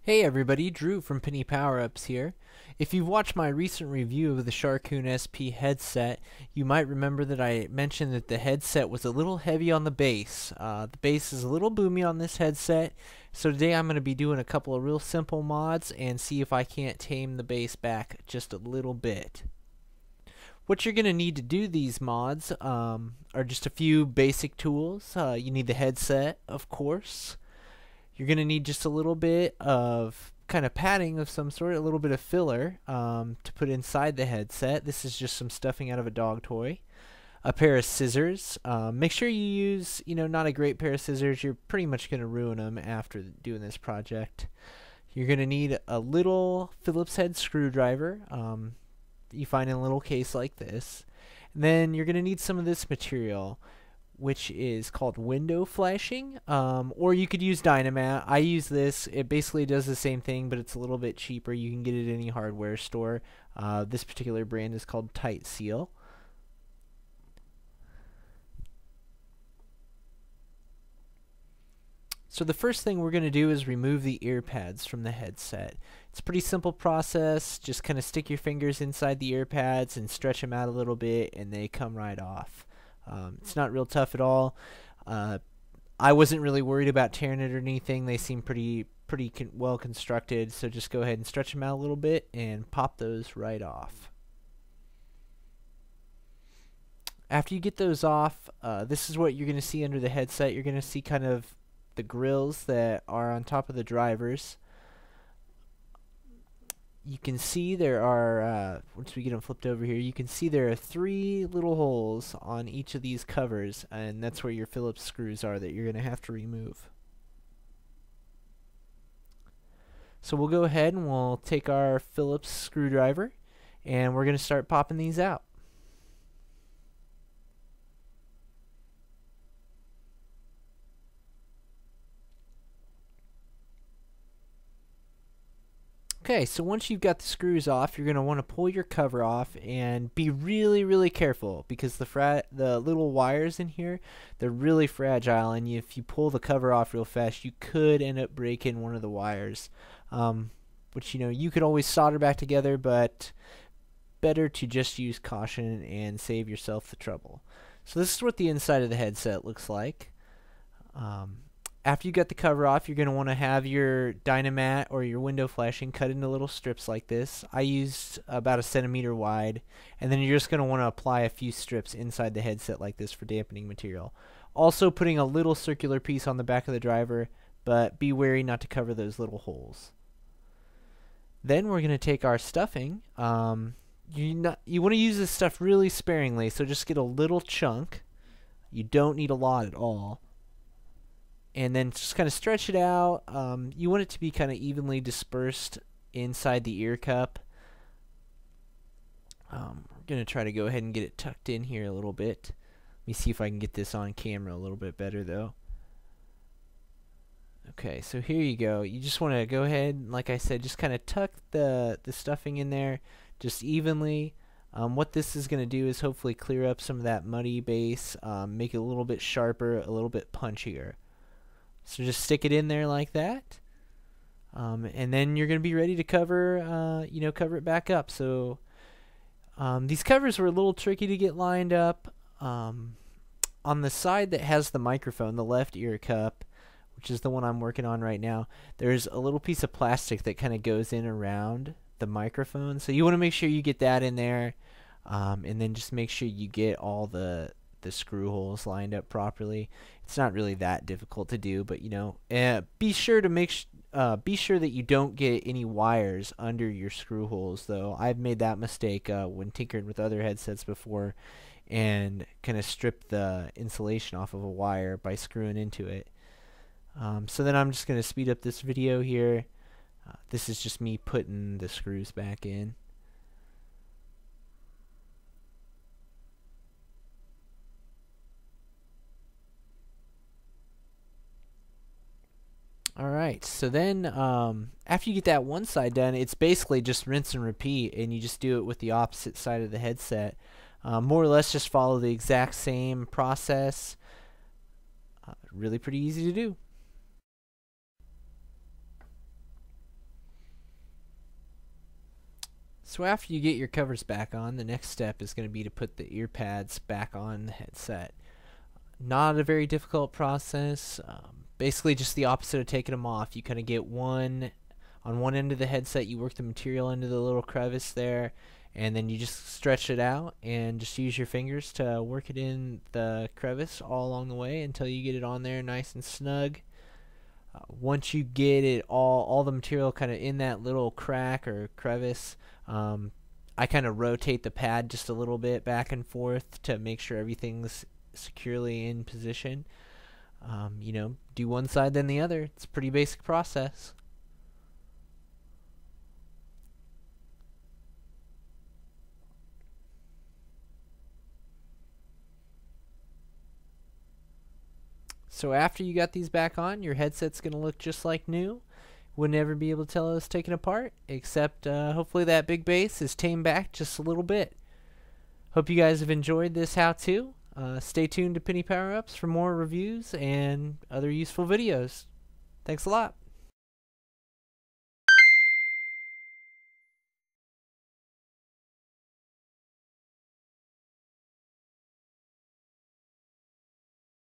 Hey everybody, Drew from Penny Power Ups here. If you've watched my recent review of the Sharkoon SP headset, you might remember that I mentioned that the headset was a little heavy on the bass. The bass is a little boomy on this headset, so today I'm going to be doing a couple of real simple mods and see if I can't tame the bass back just a little bit. What you're going to need to do these mods are just a few basic tools. You need the headset, of course. You're going to need just a little bit of kind of padding of some sort, a little bit of filler to put inside the headset. This is just some stuffing out of a dog toy. A pair of scissors. Make sure you use, not a great pair of scissors. You're pretty much going to ruin them after doing this project. You're going to need a little Phillips head screwdriver you find in a little case like this. And then you're going to need some of this material, which is called window flashing, or you could use Dynamat. I use this. It basically does the same thing, but it's a little bit cheaper. You can get it at any hardware store. This particular brand is called Tight Seal. So the first thing we're going to do is remove the ear pads from the headset. It's a pretty simple process. Just kind of stick your fingers inside the ear pads and stretch them out a little bit, and they come right off. It's not real tough at all. I wasn't really worried about tearing it or anything. They seem pretty well constructed, so just go ahead and stretch them out a little bit and pop those right off. After you get those off, this is what you're going to see under the headset. You're going to see kind of the grills that are on top of the drivers. You can see there are, once we get them flipped over here, you can see there are 3 little holes on each of these covers, and that's where your Phillips screws are that you're going to have to remove. So we'll go ahead and we'll take our Phillips screwdriver, and we're going to start popping these out. Okay, so once you've got the screws off, you're going to want to pull your cover off and be really careful, because the little wires in here, they're really fragile, and if you pull the cover off real fast, you could end up breaking one of the wires, which you could always solder back together, but better to just use caution and save yourself the trouble. So this is what the inside of the headset looks like. After you get the cover off, you're going to want to have your Dynamat or your window flashing cut into little strips like this. I used about 1 centimeter wide, and then you're just going to want to apply a few strips inside the headset like this for dampening material. Also putting a little circular piece on the back of the driver, but be wary not to cover those little holes. Then we're going to take our stuffing. You want to use this stuff really sparingly, so just get a little chunk. You don't need a lot at all. And then just kind of stretch it out. You want it to be kind of evenly dispersed inside the ear cup. We're going to try to go ahead and get it tucked in here a little bit. Let me see if I can get this on camera a little bit better though. Okay, so here you go. You just want to go ahead, like I said, just kind of tuck the stuffing in there just evenly. What this is going to do is hopefully clear up some of that muddy base, make it a little bit sharper, a little bit punchier. So just stick it in there like that, and then you're going to be ready to cover it back up. So these covers were a little tricky to get lined up. On the side that has the microphone, the left ear cup, which is the one I'm working on right now, there's a little piece of plastic that kind of goes in around the microphone. So you want to make sure you get that in there, and then just make sure you get all the screw holes lined up properly. It's not really that difficult to do, but be sure that you don't get any wires under your screw holes though. I've made that mistake when tinkering with other headsets before and kind of stripped the insulation off of a wire by screwing into it. So then I'm just going to speed up this video here. This is just me putting the screws back in. Alright, so then after you get that one side done, it's basically just rinse and repeat, and you just do it with the opposite side of the headset. More or less just follow the exact same process. Really pretty easy to do. So after you get your covers back on, the next step is going to be to put the ear pads back on the headset. Not a very difficult process. Basically just the opposite of taking them off. You kind of get one on one end of the headset, you work the material into the little crevice there, and then you just stretch it out and just use your fingers to work it in the crevice all along the way until you get it on there nice and snug. Once you get it all the material kind of in that little crack or crevice, I kind of rotate the pad just a little bit back and forth to make sure everything's securely in position. You know, do one side then the other. It's a pretty basic process. So after you got these back on, your headset's going to look just like new. Wouldn't ever be able to tell it was taken apart, except hopefully that big bass is tamed back just a little bit. Hope you guys have enjoyed this how-to. Stay tuned to Penny Power Ups for more reviews and other useful videos. Thanks a lot.